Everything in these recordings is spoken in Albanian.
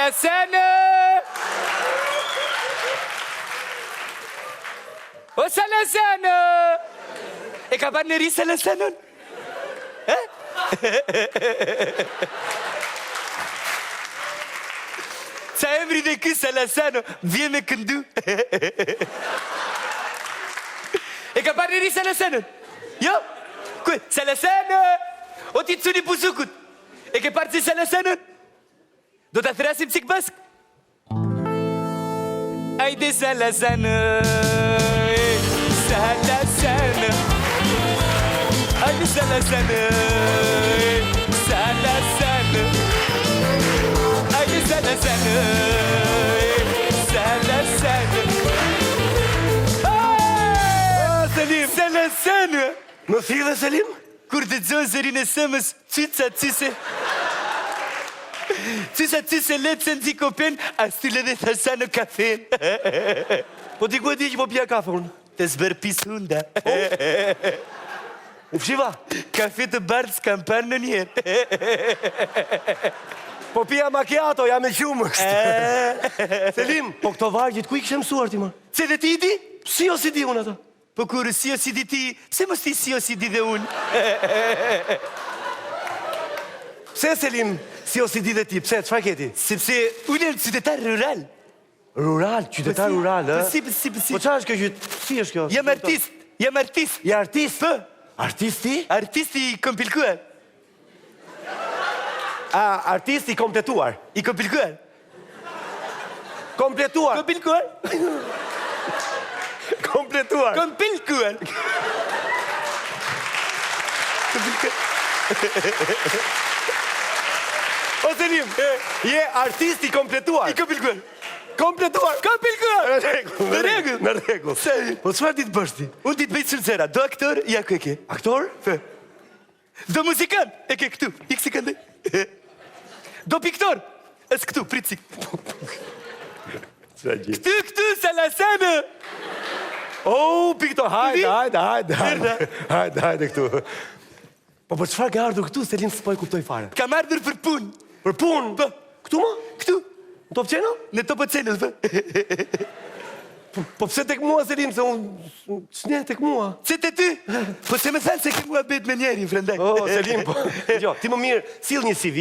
Selesenë! O Selesenë! E ka parë njëri Selesenën? Qa emri dhe ky Selesenë, vje me këndu. E ka parë njëri Selesenën? Jo? Kuj, Selesenë! O ti të cuni pusukut. E ke parë që Selesenën? Do të thrasim qik bësk? Ajde Selesenë, Selesenë. Ajde Selesenë, Selesenë. Ajde Selesenë, Selesenë. Selim! Selesenë! Më thirë, Selim? Kur të gjohë zërin e sëmës, qyca qyse. Qysa qyse letë se në zi kopen, as ty le dhe thasha në kafen. Po ti ku e di që po pja kafe unë? Të zbër pis hunda. U fshiva? Kafe të bardh s'kam parë në njerë. Po pia macchiato, jam e qumë kështë. Selim, po këto vargjit, ku i kështë mësuar ti, ma? Se dhe ti i di? Si o si di unë ato? Po kur si o si di ti, se mos ti si o si di dhe unë? Pse, Selim, si o si di dhe ti? Pse, qëfar keti? Sepse unë e në qytetar rural. Rural, qytetar rural, e? Pësi. Po qa është kjo qytet? Si është kjo? Jam artist. Je artist? Pë, Artisti? artisti i kompilkuar. A, artisti kompletuar? I kompilkuar. Kompletuar? Kompilkuar. Kompletuar? Kompilkuar. O, Selim, je artisti kompletuar? I kompilkuar. Kompletuar? Kompilkuar. Në rregull. Në rregull. Po çfarë ditë bësh ti? Unë ti të bëjtë shëllëzera, do aktor, ja ku e ke. Aktor? Do muzikant, e ke këtu, ik si këndë. Do piktor, es këtu, prit si. Këtu, Selesenë. Oh, piktor, hajde këtu. Po për çfarë ke ardhur këtu, Selim, s'po e kuptoj fare. Kam ardhur për punë. Për punë? Po. Këtu ma? Këtu, Në Top Channel? në Top Channel, po. Po pse tek mua, Selim, se unë... Ç'nje tek mua? Se të ty, po se me thalë se ke mua bet me njeri, frendaj. Oh, Selim, po... Jo, ti më mirë, sill një CV,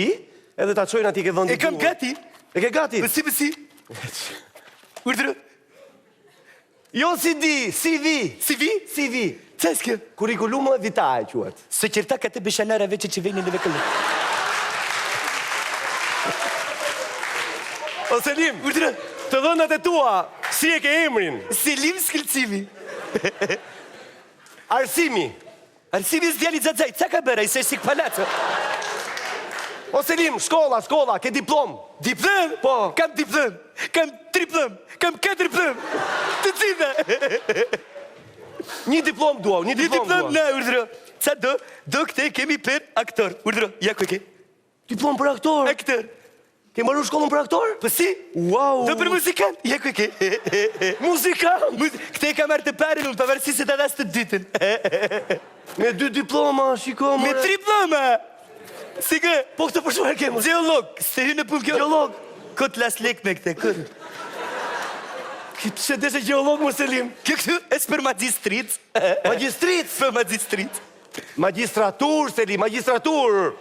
edhe ta çojnë atje ke vendi. E kam gati. E ke gati? Pësi. Urdhërë. Jo CD, CV. CV? Qa s'ke? Curriculum vitae, quhet. Società ka të beshanarave që vejnë në vekëllë. O, Selim, të dhënat e tua, si e ke emrin? Selim Skilcimi. Arsimi. Arsimi s'djali Xhaxhaj, qa ka bëra, i se si këpalaco? O, Selim, shkolla, ke diplom? Diplom? Po. Kam diplom, kam triplom, kam 4 plom. Të cita. Një diplom dua, një diplom dua. Na, urdhëro. Qa do këte kemi për aktor. Urdhëro, ja ku e ke. Diplom për aktor? Aktor. Ke marrë shkollën për aktor? Po si? Wow. Do për muzikant, ja ku e ke. Muzikant? Këte e ka marrë të parën unë, pavarësi se të dhas të dytën. Me 2 diploma, shiko, Me 3 diploma. Si ke? Po këtë për çfarë ke, më? Geolog, se hy në punë kjo. Geolog. Kot las lek me këte, kot. Se deshe geolog, më, Selim? Kjo këtu, es për magistrit. Magistrit? Për magistrit. Magistratur, Selim, magistratur.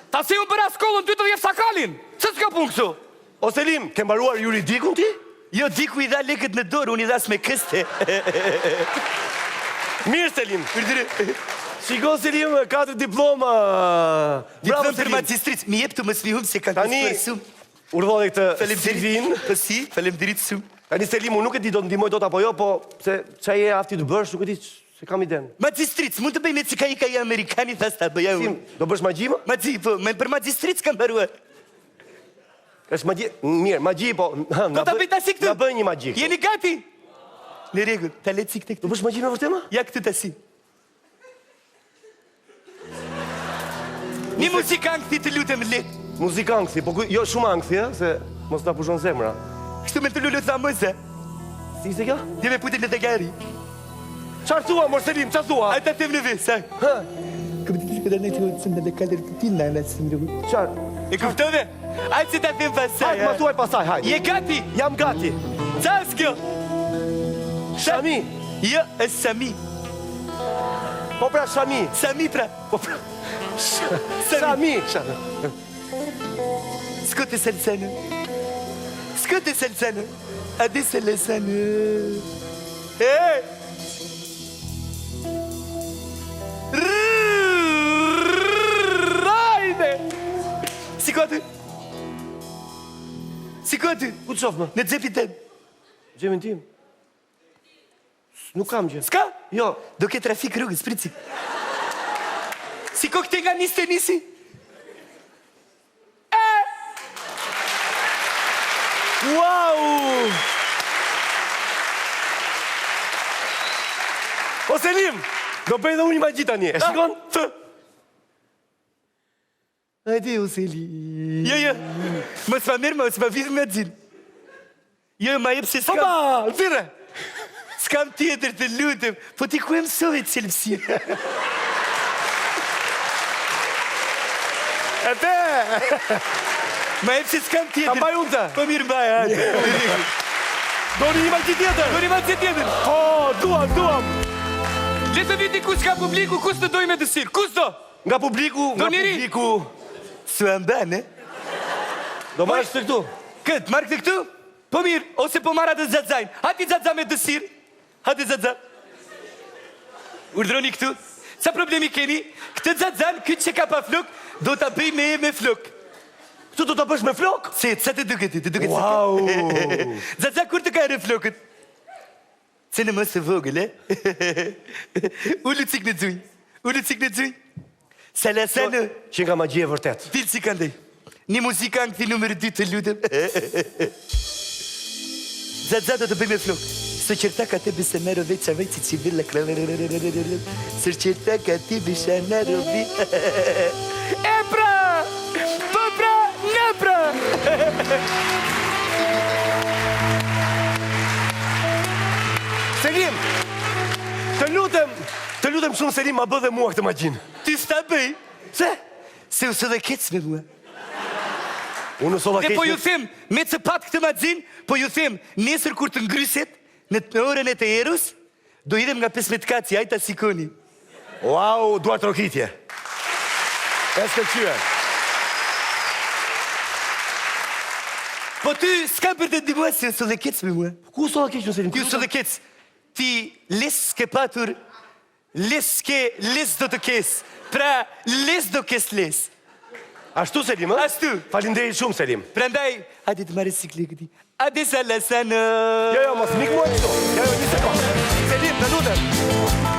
Ta si unë bëra shkollën ty të vjef sakalin. Që s'ka punë këtu? O, Selim, ke mbaruar juridikun ti? Jo, diku i dha lekët në dorë, unë i dhas me këste. Mirë, Selim. Shiko, Selim, 4 diploma. Diplom për magistrit. Mi jep të më svihum se kanë Tani, kësë shumë. Urdhore këtë CV-n. Po si, faleminderit shumë. Tani, Selim, unë nuk e di do të ndihmoj dot apo jo, po se çaj e afti të bësh, nuk e di se kam iden. Magistrit, mund të bëj me që ka i amerikani, thas ta bëja Sim, unë. do bësh magji, më? Magji, po, me për magistrit s'kam baruar. Është magji, mirë, magji, po... Po ta bëj tasi këtu. Na bëj një magji. Jeni gati? Në rregull, ta le cik tek Do këtu. bësh magji me vërtet, më? Ja këtu tasi. Një muzikant ti të lutem le. Muzikangthi, po jo shumë angthi, se mos ta pushon zemra. Kështu me të lullu të amëse. Si se kjo? Dhe me putin në të gari. Qarë thua, Selim, qarë thua? A ta them në vesa. Hë? Këmë të të shkëta në të hëtë sëmë në kalër të ti në nësë më rëgu. Qarë? E kuptove? Hajtë që ta them pasaj. Hajtë, ma thuaj pasaj, hajtë. Je gati? Jam gati. Qa është kjo? Shami. Jo, është Sami. Po pra Shami. Sami pra. Po pra. Shami. Skote Salsane. Skote Salsane. Adi Salsane. Hey! Rajde! Si ka ty? Si ka ty? Ku të shofë më? Në xhepin tem. Gjemin tim. Nuk kam gjë. S'ka? Jo. Do ke trafik rrugës, princip. Si ko këte nga niste nisi? Wow! O Selim, do bëj dhe unë një magji tani. E shikon? Hajde, o Selim. Jo. Mos ma mirë, mos ma vizë me gjin. Jo, ma jep se s'kam... Opa, vire! S'kam tjetër të lutëm. Po ti ku e mësove të qelëpsi? E te! Ma jep se s'kam tjetër. Ta mbaj unë të. Po mirë mbaj, hajde. Do një magji tjetër. Do një magji tjetër. Po, duam. Le të viti kus ka publiku, kus të doj me dësirë. Kus do? Nga publiku, Do njëri? Së amban, e? Do marrë të këtu. Këtë, marrë këtë këtu? Po mirë, ose po marrë atë zatzajnë. Hati zatza me dësirë. Hati zatza. Urdroni këtu. Sa problemi keni? Këtë zatzajnë, këtë që ka pa flok, do të bëj me flok. Këtu do të bësh me flok? Se, sa të duket ti, të duket se. Wow! Zatza, kur të ka erë flokët? Se në mësë vogël, e? Ullu cik në dzuj. Ullu cik në dzuj. Salasane. Që nga magji e vërtet. Tilë si kanë dhej. Një muzikant të numër 2 të lutëm. Zatza do të bëj me flok. Së qërta ka te bëse në rovi, që vej që që vile kërë. Së qërta ka te bëse në rovi. E pra! Po pra! Në pra! Selim, të lutem shumë Selim, ma bë dhe mua këtë magjin. Ty s'ta bëj? Se? Se usë dhe kec me mua. Unë sola Dhe keq. po ju them, me të pat këtë magjin, po ju them, nesër kur të ngryset, në orën e të erus, do idhem nga 15 kaci, ajta sikoni. Wow, duar të rokitje. E s'ke qyë. Po ty s'ka për të ndimua se usë dhe kec me mua. Ku sola keq në Selim? Ty usë dhe kec. Ti les s'ke patur, les do të kes. Pra, les do kes les. Ashtu Selim, ë? Ashtu. Falinderit shumë Selim. Prandaj, hajde të marrë sikli këti. Ade Salasane. Jo, mos mik mua këto. Jo, një sekundë. Selim, të lutem.